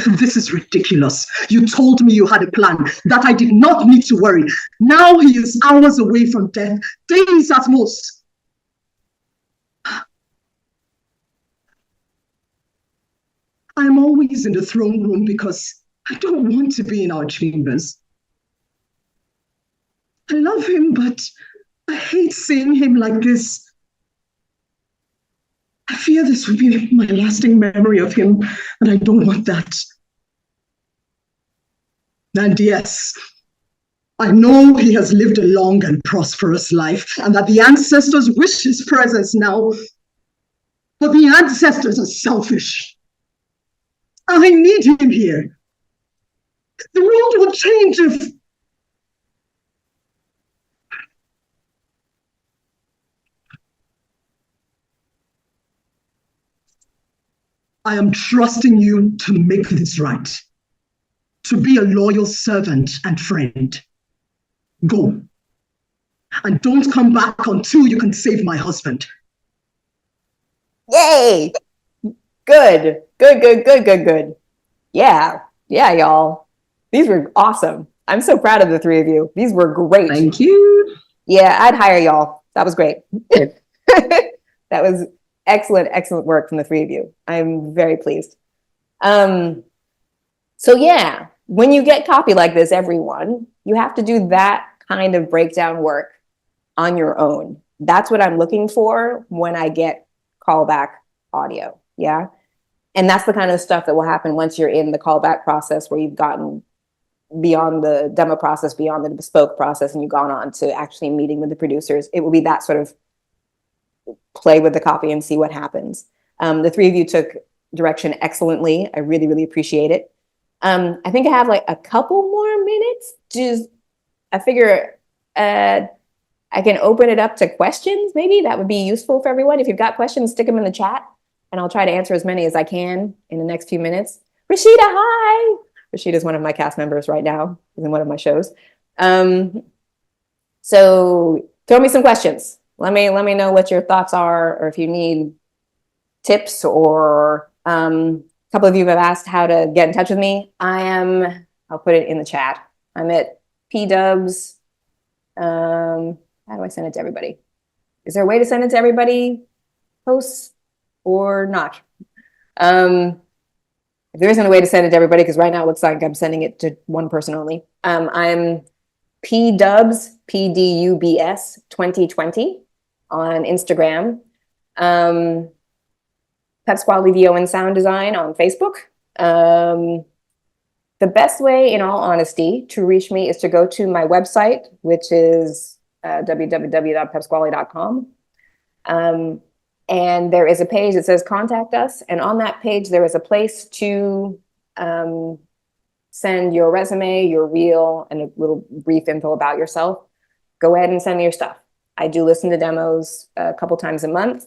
This is ridiculous. You told me you had a plan, that I did not need to worry. Now he is hours away from death, days at most. in the throne room because I don't want to be in our chambers. I love him, but I hate seeing him like this. I fear this will be my lasting memory of him, and I don't want that. And yes, I know he has lived a long and prosperous life, and that the ancestors wish his presence now. But the ancestors are selfish. I need him here. The world will change if... I am trusting you to make this right. To be a loyal servant and friend. Go. And don't come back until you can save my husband. Yay! Good. Good. Yeah, y'all. These were awesome. I'm so proud of the three of you. These were great. Thank you. Yeah, I'd hire y'all. That was great. That was excellent work from the three of you. I'm very pleased. So yeah, when you get copy like this, everyone, you have to do that kind of breakdown work on your own. That's what I'm looking for when I get callback audio. Yeah. And that's the kind of stuff that will happen once you're in the callback process, where you've gotten beyond the demo process, beyond the bespoke process, and you've gone on to actually meeting with the producers. It will be that sort of play with the copy and see what happens. The three of you took direction excellently. I really appreciate it. I think I have like a couple more minutes. I figure I can open it up to questions. Maybe that would be useful for everyone. If you've got questions, stick them in the chat, and I'll try to answer as many as I can in the next few minutes. Rashida, hi. Rashida is one of my cast members right now. She's in one of my shows. So throw me some questions. Let me know what your thoughts are, or if you need tips, or a couple of you have asked how to get in touch with me. I'll put it in the chat. I'm at pdubs. How do I send it to everybody? Is there a way to send it to everybody? Posts or not? If there isn't a way to send it to everybody, because right now it looks like I'm sending it to one person only. I'm pdubs, PDUBS 2020 on Instagram. Pepsqually VO and sound design on Facebook. The best way, in all honesty, to reach me is to go to my website, which is www.pepsqually.com. And there is a page that says contact us. And on that page, there is a place to send your resume, your reel, and a little brief info about yourself. Go ahead and send me your stuff. I do listen to demos a couple times a month.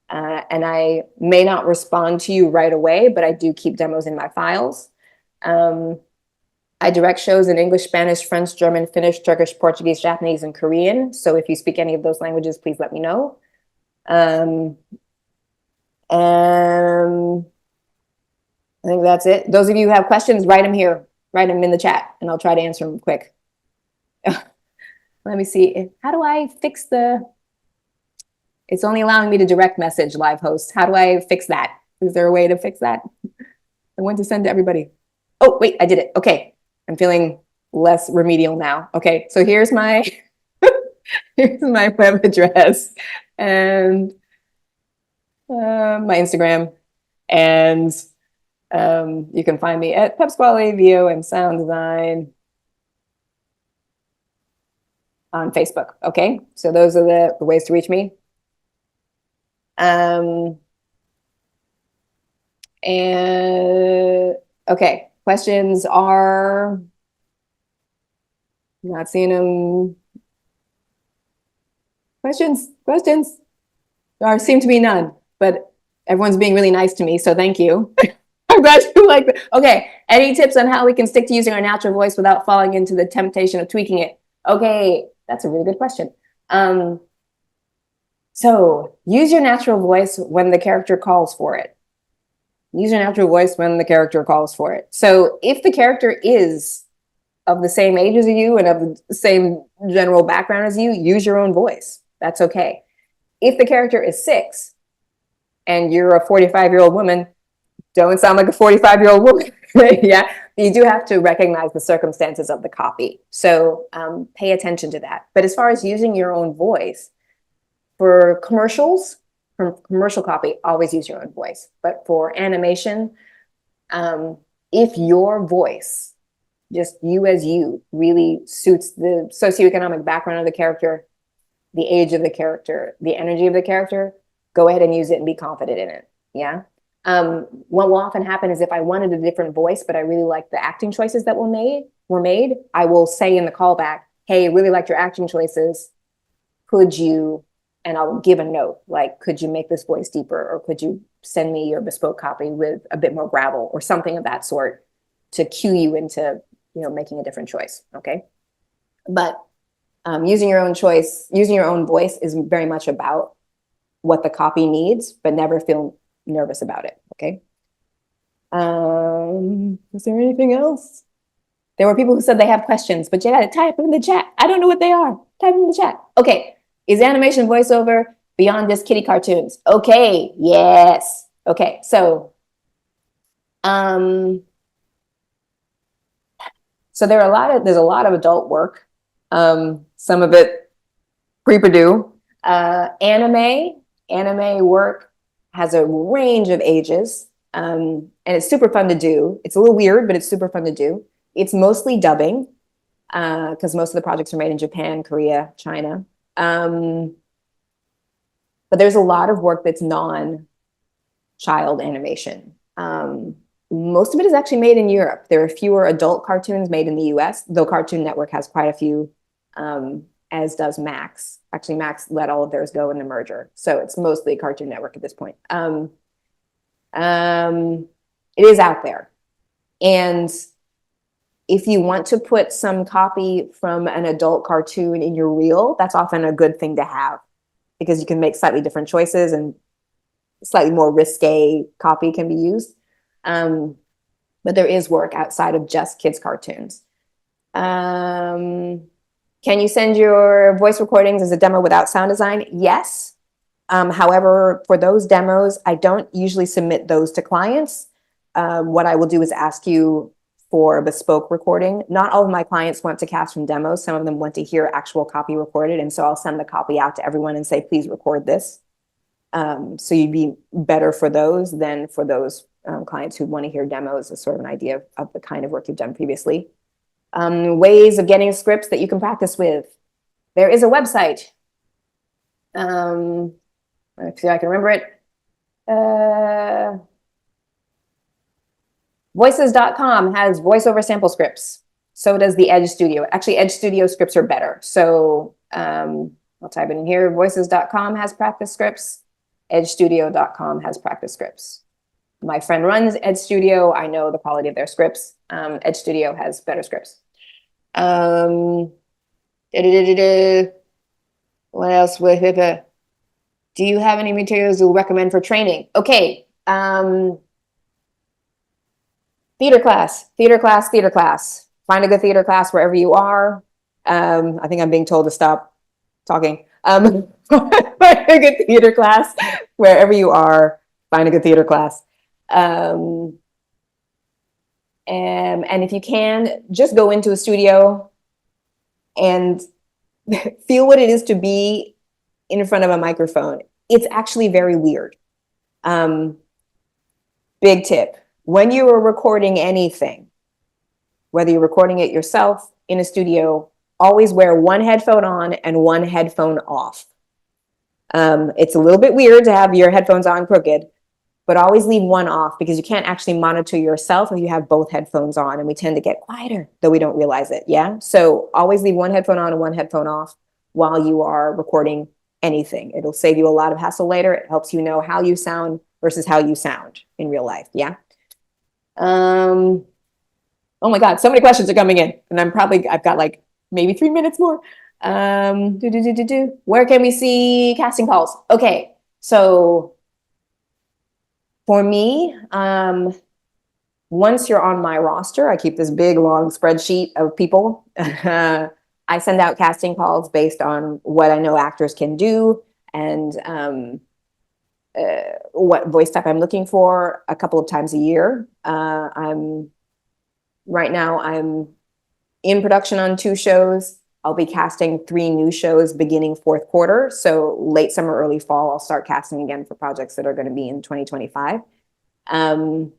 And I may not respond to you right away, but I do keep demos in my files. I direct shows in English, Spanish, French, German, Finnish, Turkish, Portuguese, Japanese, and Korean. So if you speak any of those languages, please let me know. And I think that's it. Those of you who have questions, write them here. Write them in the chat, and I'll try to answer them quick. Let me see. How do I fix the... It's only allowing me to direct message live host. How do I fix that? Is there a way to fix that? I want to send to everybody. Oh, wait, I did it. Okay. I'm feeling less remedial now. Okay, so here's my here's my web address and my Instagram. And you can find me at Pepsqually VO and Sound Design on Facebook. Okay, so those are the ways to reach me. And okay, questions are, not seeing them. Questions. There seem to be none, but everyone's being really nice to me, so thank you. I'm glad you like that. Okay, any tips on how we can stick to using our natural voice without falling into the temptation of tweaking it? Okay, that's a really good question. So use your natural voice when the character calls for it. Use your natural voice when the character calls for it. So if the character is of the same age as you and of the same general background as you, use your own voice. That's okay. If the character is 6 and you're a 45-year-old woman, don't sound like a 45-year-old woman. Yeah, you do have to recognize the circumstances of the copy. So pay attention to that. But as far as using your own voice, for commercials, for commercial copy, always use your own voice. But for animation, if your voice, just you as you, really suits the socioeconomic background of the character, the age of the character, the energy of the character, go ahead and use it and be confident in it. Yeah. What will often happen is if I wanted a different voice, but I really like the acting choices that were made, I will say in the callback, hey, really liked your acting choices. Could you, and I'll give a note, like, could you make this voice deeper, or could you send me your bespoke copy with a bit more gravel or something of that sort to cue you into, making a different choice. Okay. But using your own choice, using your own voice is very much about what the copy needs, but never feel nervous about it. Okay. Is there anything else? There were people who said they have questions, but you got to type in the chat. I don't know what they are. Type in the chat. Okay. Is animation voiceover beyond just kiddie cartoons? Okay. Yes. Okay. So, there's a lot of adult work. Some of it pre-Purdue. Anime work has a range of ages, and it's super fun to do. It's a little weird, but it's super fun to do. It's mostly dubbing, because most of the projects are made in Japan, Korea, China. But there's a lot of work that's non-child animation. Most of it is actually made in Europe. There are fewer adult cartoons made in the US, though Cartoon Network has quite a few, as does Max. Actually, Max let all of theirs go in the merger. So it's mostly Cartoon Network at this point. It is out there. And if you want to put some copy from an adult cartoon in your reel, that's often a good thing to have, because you can make slightly different choices and slightly more risque copy can be used. But there is work outside of just kids' cartoons. Can you send your voice recordings as a demo without sound design? Yes. However, for those demos, I don't usually submit those to clients. What I will do is ask you for a bespoke recording. Not all of my clients want to cast from demos. Some of them want to hear actual copy recorded. And so I'll send the copy out to everyone and say, please record this. So you'd be better for those than for those clients who want to hear demos as sort of an idea of the kind of work you've done previously. Ways of getting scripts that you can practice with. There is a website. Let's see if I can remember it. Voices.com has voiceover sample scripts. So does the Edge Studio. Actually, Edge Studio scripts are better. So I'll type it in here. Voices.com has practice scripts. EdgeStudio.com has practice scripts. My friend runs Edge Studio. I know the quality of their scripts. Edge Studio has better scripts. What else? Do you have any materials you'll recommend for training? Okay. Theater class. Find a good theater class wherever you are. I think I'm being told to stop talking. Find a good theater class wherever you are. Find a good theater class. And if you can, just go into a studio and feel what it is to be in front of a microphone. It's actually very weird. Big tip. When you are recording anything, whether you're recording it yourself in a studio, always wear one headphone on and one headphone off. It's a little bit weird to have your headphones on crooked, but always leave one off, because you can't actually monitor yourself if you have both headphones on, and we tend to get quieter, though we don't realize it. Yeah. So always leave one headphone on and one headphone off while you are recording anything. It'll save you a lot of hassle later. It helps you know how you sound versus how you sound in real life. Yeah. Oh my God, so many questions are coming in, and I've got like maybe 3 minutes more. Where can we see casting calls? Okay, so for me, once you're on my roster, I keep this big long spreadsheet of people. I send out casting calls based on what I know actors can do, and what voice type I'm looking for a couple of times a year. Right now I'm in production on 2 shows. I'll be casting 3 new shows beginning 4th quarter. So late summer, early fall, I'll start casting again for projects that are going to be in 2025. And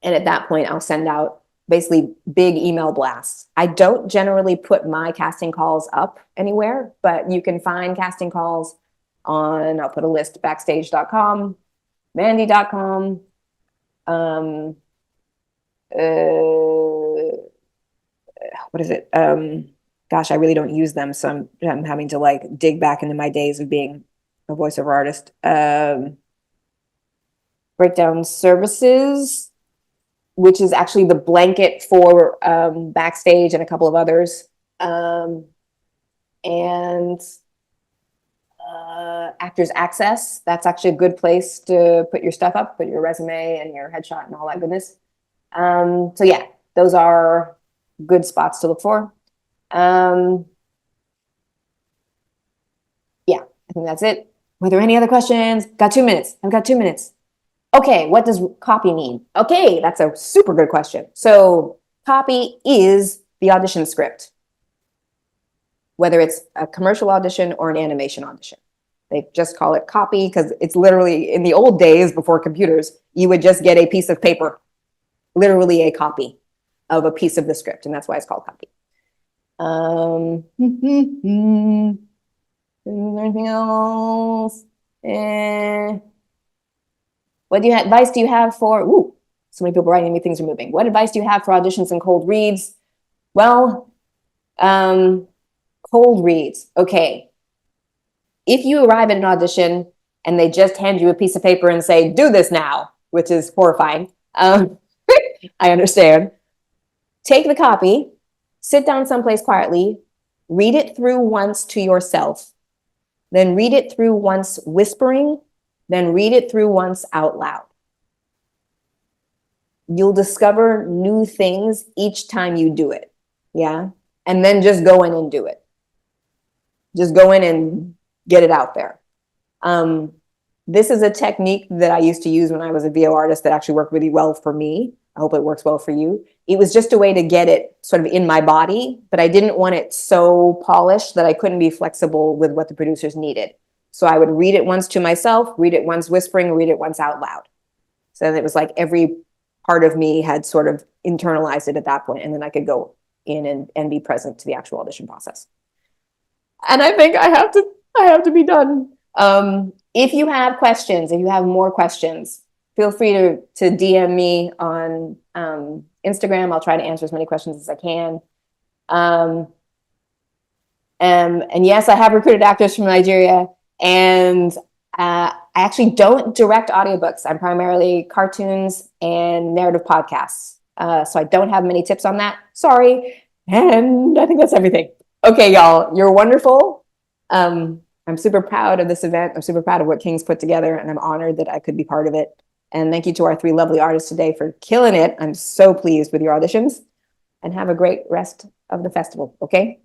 at that point, I'll send out basically big email blasts. I don't generally put my casting calls up anywhere, but you can find casting calls on, I'll put a list, backstage.com, mandy.com, what is it? Gosh, I really don't use them. So I'm having to like dig back into my days of being a voiceover artist. Breakdown Services, which is actually the blanket for Backstage and a couple of others. And Actors Access, that's actually a good place to put your stuff up, put your resume and your headshot and all that goodness. So yeah, those are good spots to look for. Yeah, I think that's it. Were there any other questions? Got 2 minutes. I've got 2 minutes. Okay, what does copy mean? Okay, that's a super good question. So copy is the audition script, whether it's a commercial audition or an animation audition. They just call it copy because it's literally, in the old days before computers, you would just get a piece of paper, literally a copy of a piece of the script, and that's why it's called copy. Is there anything else? What advice do you have for, so many people writing me, things are moving. What advice do you have for auditions and cold reads? Well, cold reads, okay. If you arrive at an audition and they just hand you a piece of paper and say, do this now, which is horrifying. I understand. Take the copy, sit down someplace quietly, read it through once to yourself, then read it through once whispering, then read it through once out loud. You'll discover new things each time you do it. Yeah. And then just go in and do it. Just go in and get it out there. This is a technique that I used to use when I was a VO artist that actually worked really well for me. I hope it works well for you. It was just a way to get it sort of in my body, but I didn't want it so polished that I couldn't be flexible with what the producers needed. So I would read it once to myself, read it once whispering, read it once out loud. So it was like every part of me had sort of internalized it at that point, and then I could go in and be present to the actual audition process. And I think I have to be done. If you have questions, if you have more questions, feel free to DM me on Instagram. I'll try to answer as many questions as I can. And yes, I have recruited actors from Nigeria, and I actually don't direct audiobooks. I'm primarily cartoons and narrative podcasts. So I don't have many tips on that. Sorry. And I think that's everything. Okay, y'all, you're wonderful. I'm super proud of this event. I'm super proud of what King's put together, and I'm honored that I could be part of it. And thank you to our 3 lovely artists today for killing it. I'm so pleased with your auditions, and have a great rest of the festival, okay?